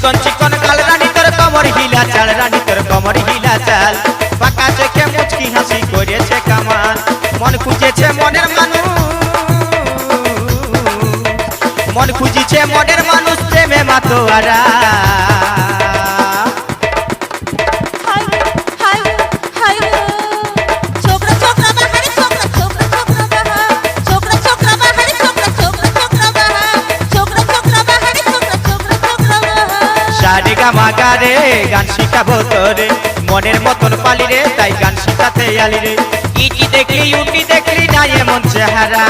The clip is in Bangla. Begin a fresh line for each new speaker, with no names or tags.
चिकन चिकन गाल रानी तोर कमर हिला चाल रानी तोर कमर हिला चाल पाका चोखे मुचकी हासि करेছে কামাল मन খুঁজেছে মনের মানুষ मन খুঁজেছে মনের মানুষ প্রেমে মাতোয়ারা মাগারে গান শিখাবো তোরে মনের মতন পালি রে তাই গান শিখাতে আলি রে ইটি দেখলি ইউটি দেখলি না এমন চেহারা